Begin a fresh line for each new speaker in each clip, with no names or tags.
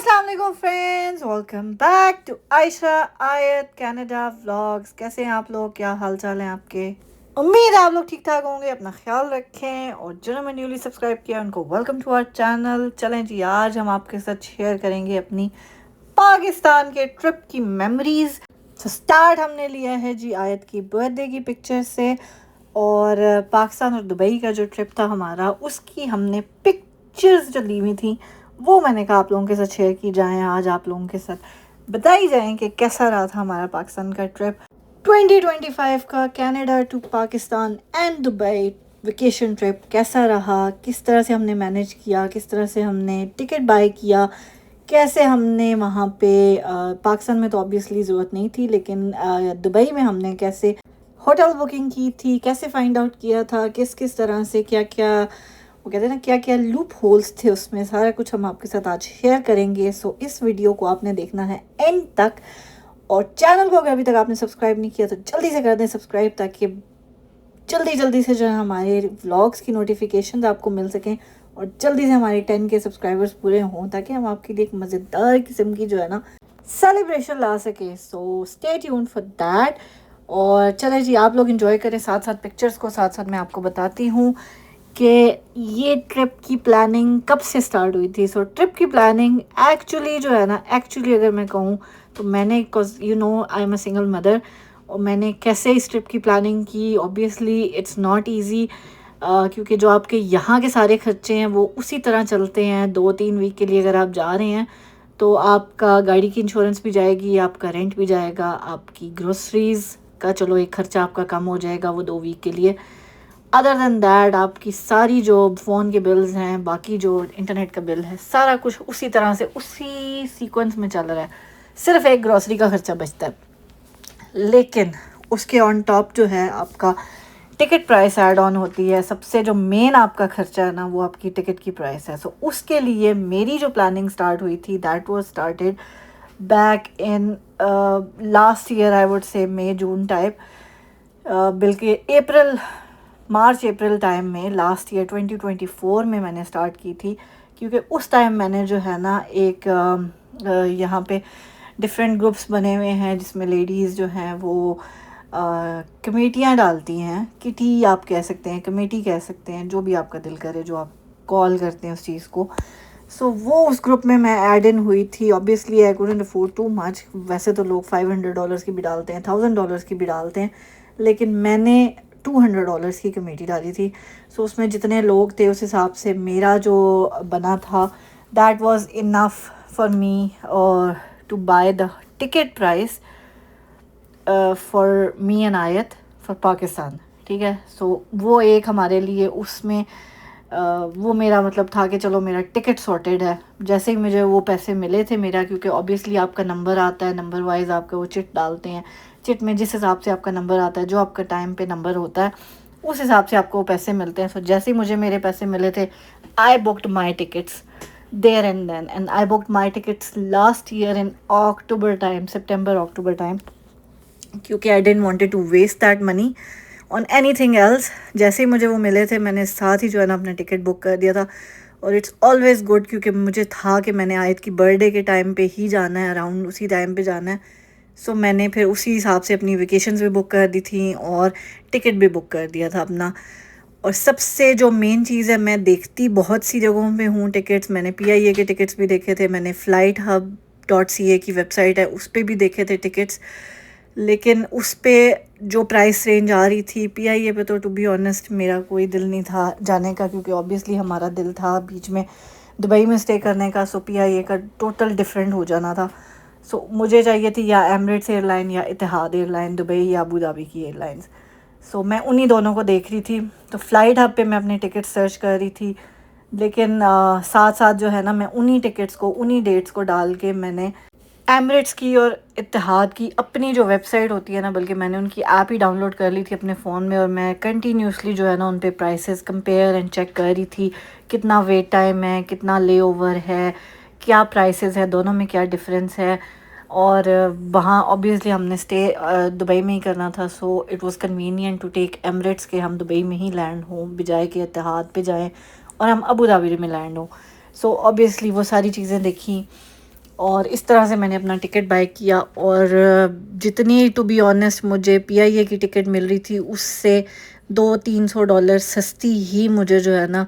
अस्सलाम वालेकुम friends, welcome back to Ayesha Ayat Canada vlogs. कैसे हैं आप लोग? क्या हाल चाल है आपके? उम्मीद है आप लोग ठीक ठाक होंगे। अपना ख्याल रखें और जिन्होंने न्यूली सब्सक्राइब किया उनको वेलकम टू आवर चैनल। चलें जी, आज हम आपके साथ शेयर करेंगे अपनी पाकिस्तान के ट्रिप की मेमोरीज। तो स्टार्ट हमने लिया है जी आयत की बर्थडे की पिक्चर से, और पाकिस्तान और दुबई का जो ट्रिप था हमारा, उसकी हमने पिक्चर्स जो ली हुई थी वो मैंने कहा आप लोगों के साथ शेयर की जाएं। आज आप लोगों के साथ बताई जाएं कि कैसा रहा था हमारा पाकिस्तान का ट्रिप 2025 का, Canada to Pakistan and Dubai vacation trip कैसा रहा, किस तरह से हमने मैनेज किया, किस तरह से हमने टिकट बाय किया, कैसे हमने वहाँ पे पाकिस्तान में तो ऑब्वियसली ज़रूरत नहीं थी, लेकिन दुबई में हमने कैसे होटल बुकिंग की थी, कैसे फाइंड आउट किया था, किस किस तरह से क्या क्या, वो कहते हैं ना, क्या क्या लूप होल्स थे उसमें, सारा कुछ हम आपके साथ आज शेयर करेंगे। सो इस वीडियो को आपने देखना है एंड तक, और चैनल को अगर अभी तक आपने सब्सक्राइब नहीं किया तो जल्दी से कर दें सब्सक्राइब, ताकि जल्दी जल्दी से जो है हमारे व्लॉग्स की नोटिफिकेशन आपको मिल सकें और जल्दी से हमारे 10 के सब्सक्राइबर्स पूरे हों, ताकि हम आपके लिए एक मज़ेदार किस्म की जो है ना सेलिब्रेशन ला सके। So stay tuned for that. और चले जी, आप लोग एंजॉय करें साथ साथ पिक्चर्स को, साथ साथ मैं आपको बताती हूँ कि ये ट्रिप की प्लानिंग कब से स्टार्ट हुई थी। सो ट्रिप की प्लानिंग एक्चुअली जो है ना, एक्चुअली अगर मैं कहूँ तो मैंने, because you know I am a single mother, और मैंने कैसे इस ट्रिप की प्लानिंग की, ऑब्वियसली इट्स नॉट ईजी, क्योंकि जो आपके यहाँ के सारे खर्चे हैं वो उसी तरह चलते हैं। 2-3 वीक के लिए अगर आप जा रहे हैं तो आपका गाड़ी की इंश्योरेंस भी जाएगी, आपका रेंट भी जाएगा, आपकी ग्रोसरीज़ का चलो एक खर्चा आपका कम हो जाएगा वो 2 वीक के लिए। अदर दैन दैट आपकी सारी जो फ़ोन के बिल्स हैं, बाकी जो इंटरनेट का बिल है, सारा कुछ उसी तरह से उसी सीक्वेंस में चल रहा है। सिर्फ एक ग्रॉसरी का खर्चा बचता है, लेकिन उसके ऑन टॉप जो है आपका टिकट प्राइस ऐड ऑन होती है। सबसे जो मेन आपका खर्चा है ना, वो आपकी टिकट की प्राइस है। सो उसके लिए मेरी जो प्लानिंग स्टार्ट हुई थी, that was started back in last year, I would say May June type, बल्कि मार्च अप्रैल टाइम में, लास्ट ईयर 2024 में मैंने स्टार्ट की थी। क्योंकि उस टाइम मैंने जो है ना एक यहाँ पे डिफरेंट ग्रुप्स बने हुए हैं जिसमें लेडीज़ जो हैं वो कमेटियाँ डालती हैं, किटी आप कह सकते हैं, कमेटी कह सकते हैं, जो भी आपका दिल करे, जो आप कॉल करते हैं उस चीज़ को। सो वो उस ग्रुप में मैं ऐड इन हुई थी। Obviously I couldn't afford too much, वैसे तो लोग $500 की भी डालते हैं, $1000 की भी डालते हैं, लेकिन मैंने $200 की कमेटी डाली थी। सो उसमें जितने लोग थे उस हिसाब से मेरा जो बना था, that was enough for me और to buy the ticket price for me and आयत फॉर पाकिस्तान। ठीक है, सो वो एक हमारे लिए उसमें वो मेरा मतलब था कि चलो मेरा टिकट सॉर्टेड है। जैसे ही मुझे वो पैसे मिले थे मेरा, क्योंकि ऑब्वियसली आपका नंबर आता है, नंबर वाइज आपका वो चिट डालते हैं, चिट में जिस हिसाब से आपका नंबर आता है, जो आपका टाइम पे नंबर होता है, उस हिसाब से आपको वो पैसे मिलते हैं। सो जैसे ही मुझे मेरे पैसे मिले थे, I booked my tickets there and then, and I booked my tickets last year in October time, सितंबर अक्टूबर टाइम, क्योंकि I didn't wanted to waste that money on anything else. जैसे ही मुझे वो मिले थे, मैंने साथ ही जो है ना अपना टिकट बुक कर दिया था। और इट्स ऑलवेज़ गुड, क्योंकि मुझे था कि मैंने आयत की बर्थडे के टाइम पे ही जाना है, अराउंड उसी टाइम पे जाना है। सो मैंने फिर उसी हिसाब से अपनी वेकेशंस भी बुक कर दी थी और टिकट भी बुक कर दिया था अपना। और सबसे जो मेन चीज़ है, मैं देखती बहुत सी जगहों पे हूँ टिकट्स, मैंने PIA के टिकट्स भी देखे थे, मैंने FlightHub.ca की वेबसाइट है उस पर भी देखे थे टिकट्स, लेकिन उस पे जो प्राइस रेंज आ रही थी PIA पे, तो टू बी ऑनेस्ट मेरा कोई दिल नहीं था जाने का, क्योंकि ऑब्वियसली हमारा दिल था बीच में दुबई में स्टे करने का। सो PIA का टोटल डिफरेंट हो जाना था। सो मुझे चाहिए थी या एमिरेट्स एयरलाइन या इतिहाद एयरलाइन दुबई या अबू धाबी की एयरलाइंस। सो मैं उन्हीं दोनों को देख रही थी। तो फ्लाइट हब पे मैं अपने टिकट सर्च कर रही थी, लेकिन साथ साथ जो है ना, मैं उन्हीं टिकट्स को, उन्हीं डेट्स को डाल के मैंने एमिरेट्स की और इत्तेहाद की अपनी जो वेबसाइट होती है ना, बल्कि मैंने उनकी ऐप ही डाउनलोड कर ली थी अपने फ़ोन में, और मैं कंटिन्यूसली जो है ना उन पे प्राइसेस कंपेयर एंड चेक कर रही थी, कितना वेट टाइम है, कितना लेओवर है, क्या प्राइसेस है, दोनों में क्या डिफरेंस है। और वहाँ ऑब्वियसली हमने स्टे दुबई में ही करना था। So it was convenient to take Emirates के हम दुबई में ही लैंड हों, बजाय के इत्तेहाद पे जाएं और हम अबू धाबी में लैंड हों। सो ऑब्वियसली वो सारी चीज़ें देखी, और इस तरह से मैंने अपना टिकट बाय किया। और जितनी टू बी ऑनेस्ट मुझे पीआईए की टिकट मिल रही थी उससे $200-300 सस्ती ही मुझे जो है ना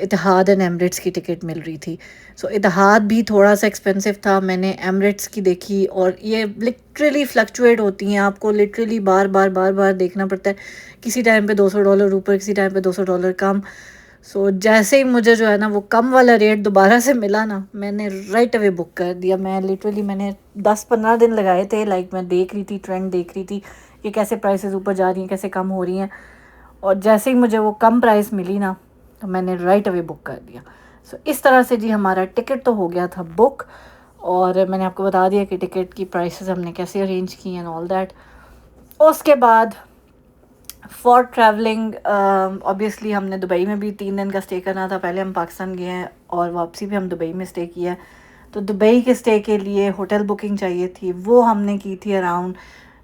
इतिहाद एंड एमरेट्स की टिकट मिल रही थी। सो इतिहाद भी थोड़ा सा एक्सपेंसिव था, मैंने एमरेट्स की देखी। और ये लिटरली फ्लक्चुएट होती हैं, आपको लिटरली बार बार देखना पड़ता है। किसी टाइम पे $200 ऊपर, किसी टाइम पे $200 कम। सो जैसे ही मुझे जो है ना वो कम वाला रेट दोबारा से मिला ना, मैंने राइट अवे बुक कर दिया। मैंने 10-15 दिन लगाए थे, लाइक मैं देख रही थी, ट्रेंड देख रही थी कि कैसे प्राइसेस ऊपर जा रही हैं, कैसे कम हो रही हैं। और जैसे ही मुझे वो कम प्राइस मिली ना, तो मैंने राइट अवे बुक कर दिया। सो इस तरह से जी हमारा टिकट तो हो गया था बुक। और मैंने आपको बता दिया कि टिकट की प्राइसेस हमने कैसे अरेंज की एंड ऑल दैट। उसके बाद फॉर ट्रैवलिंग ऑब्वियसली हमने दुबई में भी 3 दिन का स्टे करना था। पहले हम पाकिस्तान गए हैं और वापसी भी हम दुबई में स्टे किया है। तो दुबई के स्टे के लिए होटल बुकिंग चाहिए थी, वो हमने की थी अराउंड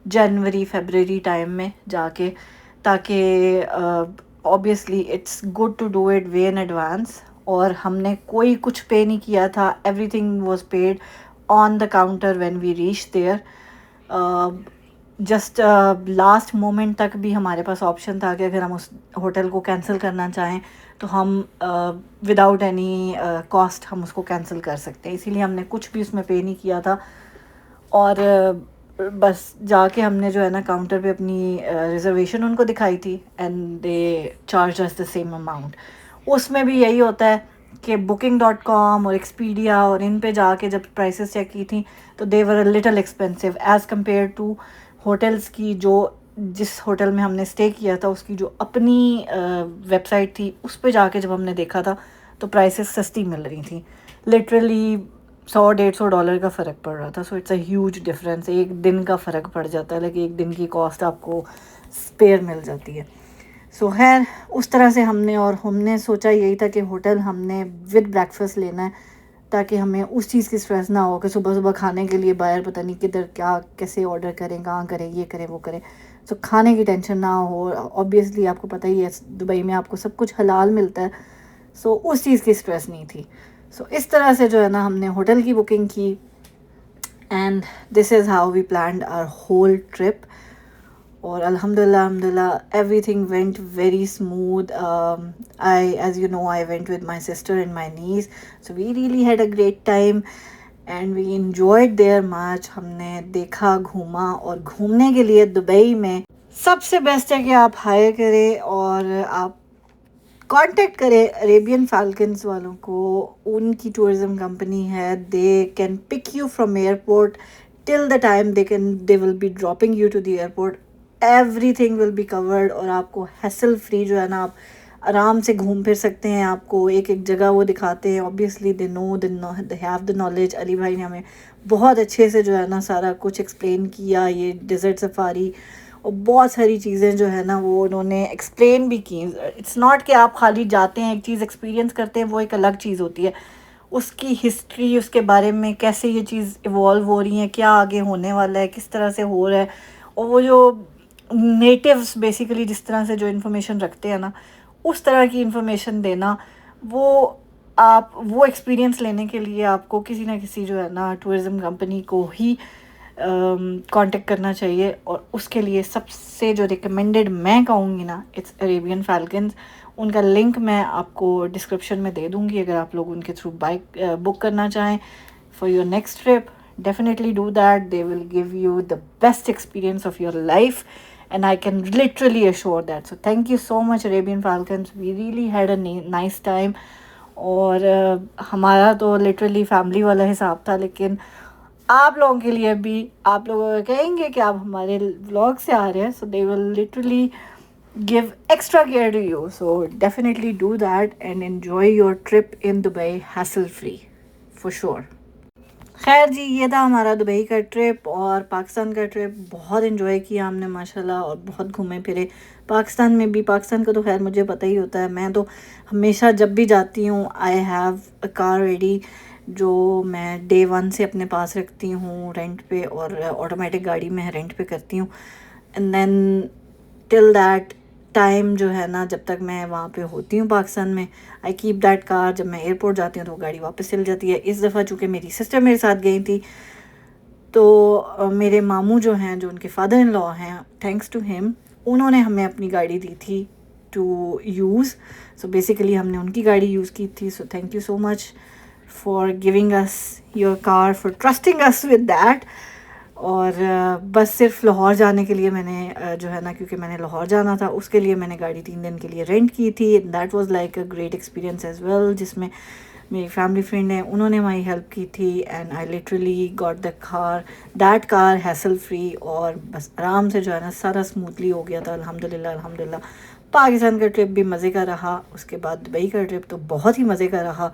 जनवरी-फरवरी टाइम में जाके, ताकि obviously it's good to do it way in advance. और हमने कोई कुछ पे नहीं किया था, everything was paid on the counter when we reach there. Just last moment तक भी हमारे पास ऑप्शन था कि अगर हम उस होटल को कैंसिल करना चाहें तो हम विदाउट एनी कॉस्ट हम उसको कैंसिल कर सकते हैं। इसीलिए हमने कुछ भी उसमें पे नहीं किया था। और बस जाके हमने जो है ना काउंटर पे अपनी रिज़र्वेशन उनको दिखाई थी and they charge us the same amount. उसमें भी यही होता है कि booking.com और एक्सपीडिया और इन पे जाके जब प्राइसेस चेक की थी तो they were a little expensive as compare to hotels की। जो जिस होटल में हमने स्टे किया था उसकी जो अपनी वेबसाइट थी उस पे जाके जब हमने देखा था तो प्राइसेस सस्ती मिल रही थी। लिटरली $100-150 का फ़र्क पड़ रहा था। So it's a huge difference, एक दिन का फ़र्क पड़ जाता है, लेकिन एक दिन की कॉस्ट आपको स्पेयर मिल जाती है। सो खैर उस तरह से हमने सोचा यही था कि होटल हमने विद ब्रेकफास्ट लेना है, ताकि हमें उस चीज़ की स्ट्रेस ना हो कि सुबह सुबह खाने के लिए बाहर पता नहीं किधर क्या कैसे ऑर्डर करें, कहाँ करें, ये करें वो करें। सो खाने की टेंशन ना हो। ऑब्वियसली आपको पता ही है दुबई में आपको सब कुछ हलाल मिलता है, सो उस चीज़ की स्ट्रेस नहीं थी। सो इस तरह से जो है ना हमने होटल की बुकिंग की and this is how we planned our whole trip. और अल्हम्दुलिल्लाह everything went very smooth. I as you know I went with my sister and my niece, so we really had a great time and we enjoyed there much. हमने देखा, घूमा। और घूमने के लिए Dubai में सबसे बेस्ट है कि आप हायर करें और आप कांटेक्ट करें अरेबियन फाल्कन्स वालों को। उनकी टूरिज़्म कंपनी है, they can pick you from airport till the time they will be dropping you to the airport. Everything will be covered और आपको हैसल फ्री जो है ना आप आराम से घूम फिर सकते हैं। आपको एक एक जगह वो दिखाते हैं। Obviously they have the knowledge. Ali भाई ने हमें बहुत अच्छे से जो है ना सारा कुछ एक्सप्लेन किया, ये डेजर्ट सफारी और बहुत सारी चीज़ें जो है ना वो उन्होंने एक्सप्लेन भी की। इट्स नॉट कि आप खाली जाते हैं एक चीज़ एक्सपीरियंस करते हैं, वो एक अलग चीज़ होती है। उसकी हिस्ट्री, उसके बारे में कैसे ये चीज़ इवॉल्व हो रही है, क्या आगे होने वाला है, किस तरह से हो रहा है। और वो जो नेटिव्स बेसिकली जिस तरह से जो इन्फॉर्मेशन रखते हैं ना, उस तरह की इन्फॉर्मेशन देना, वो आप वो एक्सपीरियंस लेने के लिए आपको किसी ना किसी जो है ना टूरिज़्म कंपनी को ही कांटेक्ट करना चाहिए। और उसके लिए सबसे जो रिकमेंडेड मैं कहूँगी ना, इट्स अरेबियन फाल्कन्स। उनका लिंक मैं आपको डिस्क्रिप्शन में दे दूँगी अगर आप लोग उनके थ्रू बाइक बुक करना चाहें for your next trip. Definitely do that, they will give you the best experience of your life and I can literally assure that. So thank you so much Arabian Falcons, we really had a nice time। और हमारा तो literally family वाला हिसाब था, लेकिन आप लोगों के लिए भी आप लोग कहेंगे कि आप हमारे व्लॉग से आ रहे हैं, so they will literally give extra care to you. So definitely do that and enjoy your trip in Dubai hassle free for sure. खैर जी, ये था हमारा दुबई का ट्रिप और पाकिस्तान का ट्रिप। बहुत इन्जॉय किया हमने माशाल्लाह और बहुत घूमे फिरे पाकिस्तान में भी। पाकिस्तान का तो खैर मुझे पता ही होता है, मैं तो हमेशा जब भी जाती हूँ I have a car ready जो मैं डे 1 से अपने पास रखती हूँ रेंट पे, और ऑटोमेटिक गाड़ी में रेंट पे करती हूँ। And then till that time जो है ना, जब तक मैं वहाँ पे होती हूँ पाकिस्तान में, आई कीप दैट कार। जब मैं एयरपोर्ट जाती हूँ तो वो गाड़ी वापस चल जाती है। इस दफ़ा चूँकि मेरी सिस्टर मेरे साथ गई थी, तो मेरे मामू जो हैं, जो उनके फादर इन लॉ हैं, थैंक्स टू हिम, उन्होंने हमें अपनी गाड़ी दी थी टू यूज़। सो बेसिकली हमने उनकी गाड़ी यूज़ की थी। So thank you so much for giving us your car, for trusting us with that. और बस सिर्फ लाहौर जाने के लिए मैंने जो है ना, क्योंकि मैंने लाहौर जाना था, उसके लिए मैंने गाड़ी 3 दिन के लिए रेंट की थी। That was like a great experience as well, जिसमें मेरी फैमिली फ्रेंड है, उन्होंने हमारी हेल्प की थी। And I literally got that car hassle free, और बस आराम से जो है ना सारा स्मूथली हो गया था। अल्हम्दुलिल्लाह अल्हम्दुलिल्लाह। पाकिस्तान का ट्रिप भी मज़े का रहा, उसके बाद दुबई का ट्रिप तो बहुत ही मज़े का रहा।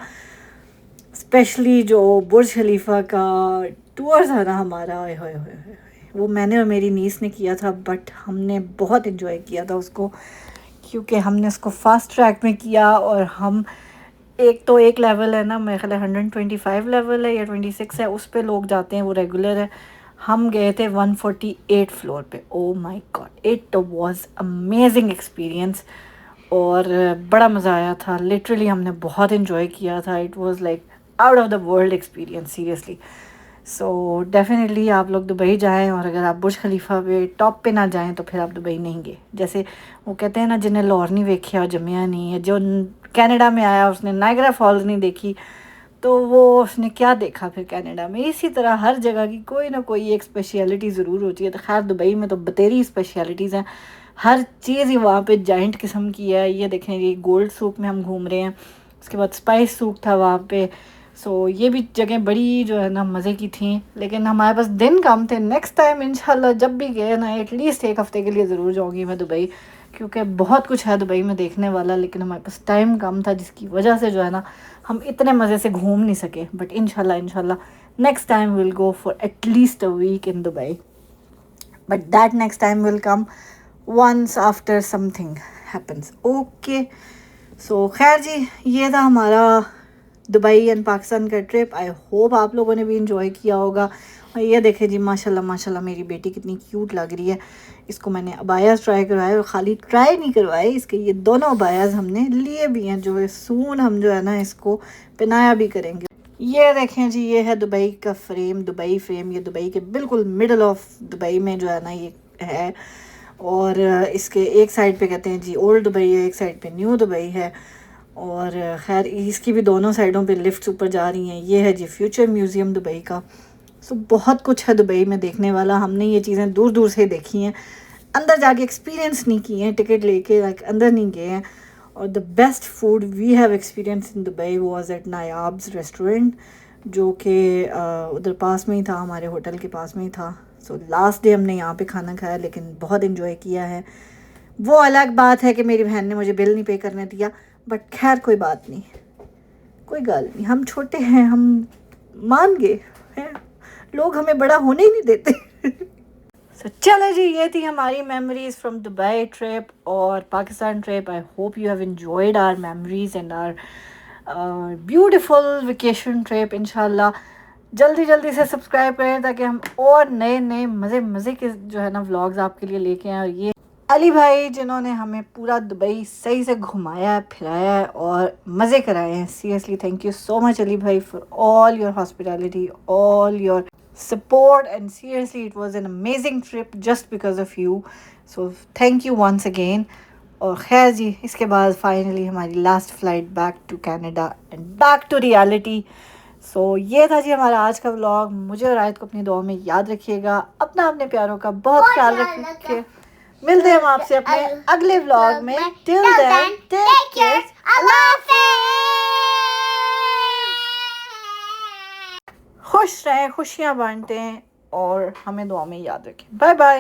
स्पेशली जो बुर्ज खलीफा का टूर था ना हमारा, ओए होए होए होए, वो मैंने और मेरी नीस ने किया था, बट हमने बहुत इन्जॉय किया था उसको, क्योंकि हमने उसको फास्ट ट्रैक में किया। और हम एक लेवल है ना, मेरे ख्याल 125 लेवल है या 26 है, उस पे लोग जाते हैं, वो रेगुलर है। हम गए थे 148 फ्लोर पे। Oh my God, it was amazing experience, और बड़ा मज़ा आया था। लिटरली हमने बहुत इन्जॉय किया था। It was like out of the world experience, seriously. So definitely आप लोग दुबई जाएं, और अगर आप बुर्ज खलीफा पे टॉप पे ना जाएं तो फिर आप दुबई नहीं गए। जैसे वो कहते हैं ना, जिन्हें लाहौर नहीं देखा और जमिया नहीं है, जो कनाडा में आया उसने नायग्रा फॉल्स नहीं देखी, तो वो उसने क्या देखा फिर कनाडा में। इसी तरह हर जगह की कोई ना कोई एक स्पेशलिटी ज़रूर होती है। तो खैर दुबई में तो बतेरी स्पेशलिटीज़ हैं, हर चीज़ ही वहाँ पे जाइंट किस्म की है। ये देखें, ये गोल्ड सूक में हम घूम रहे हैं, उसके बाद स्पाइस सूक था वहाँ पे। सो ये भी जगह बड़ी जो है ना मज़े की थी, लेकिन हमारे पास दिन कम थे। नेक्स्ट टाइम इंशाल्लाह जब भी गए ना, एटलीस्ट एक हफ़्ते के लिए ज़रूर जाऊँगी मैं दुबई, क्योंकि बहुत कुछ है दुबई में देखने वाला, लेकिन हमारे पास टाइम कम था, जिसकी वजह से जो है ना हम इतने मज़े से घूम नहीं सके। बट इंशाल्लाह next time will go for at least a week in Dubai, but that next time will come once after something happens. Okay, so खैर जी, ये था हमारा दुबई एंड पाकिस्तान का ट्रिप। आई होप आप लोगों ने भी इंजॉय किया होगा। और ये देखें जी, माशाल्लाह माशाल्लाह मेरी बेटी कितनी क्यूट लग रही है। इसको मैंने अबायास ट्राई करवाए, और ख़ाली ट्राई नहीं करवाए, इसके ये दोनों अबायास हमने लिए भी हैं, जो सून हम जो है ना इसको पहनाया भी करेंगे। ये देखें जी, ये है दुबई का फ्रेम, दुबई फ्रेम। ये दुबई के बिल्कुल मिडल ऑफ दुबई में जो है ना ये है। और इसके एक साइड पे कहते हैं जी ओल्ड दुबई है, एक साइड पे न्यू दुबई है। और खैर इसकी भी दोनों साइडों पे लिफ्ट्स ऊपर जा रही हैं। ये है जी फ्यूचर म्यूज़ियम दुबई का। सो बहुत कुछ है दुबई में देखने वाला। हमने ये चीज़ें दूर दूर से देखी हैं, अंदर जाके एक्सपीरियंस नहीं किए हैं, टिकट लेके लाइक अंदर नहीं गए हैं। और the best food we have experience in Dubai was at Nayab's restaurant, जो कि उधर पास में ही था, हमारे होटल के पास में ही था। सो लास्ट डे हमने यहाँ पे खाना खाया, लेकिन बहुत इन्जॉय किया है। वो अलग बात है कि मेरी बहन ने मुझे बिल नहीं पे करने दिया, बट खैर कोई बात नहीं, कोई गल नहीं, हम छोटे हैं, हम मान गए हैं, लोग हमें बड़ा होने ही नहीं देते। So, चलो जी, ये थी हमारी मेमोरीज फ्रॉम दुबई ट्रिप और Pakistan trip. I hope you have enjoyed our memories and our beautiful vacation trip. इंशाल्लाह जल्दी जल्दी से सब्सक्राइब करें, ताकि हम और नए नए मज़े मज़े के जो है ना व्लॉग्स आपके लिए लेके आएँ। और ये अली भाई, जिन्होंने हमें पूरा दुबई सही से घुमाया फिराया है और मज़े कराए हैं, seriously thank you so much Ali भाई for all your hospitality, all your support, and seriously it was an amazing trip just because of you, so thank you once again. और खैर जी, इसके बाद फाइनली हमारी last flight back to Canada and back to reality. So ये था जी हमारा आज का व्लॉग। मुझे और आयत को अपनी दुआ में याद रखिएगा, अपना अपने प्यारों का बहुत ख्याल रखिए। मिलते हैं हम आपसे अपने अगले व्लॉग में। टिल देन टेक केयर, अल्लाह हाफिज़। खुश रहें, खुशियाँ बांटें और हमें दुआ में याद रखें। Bye bye.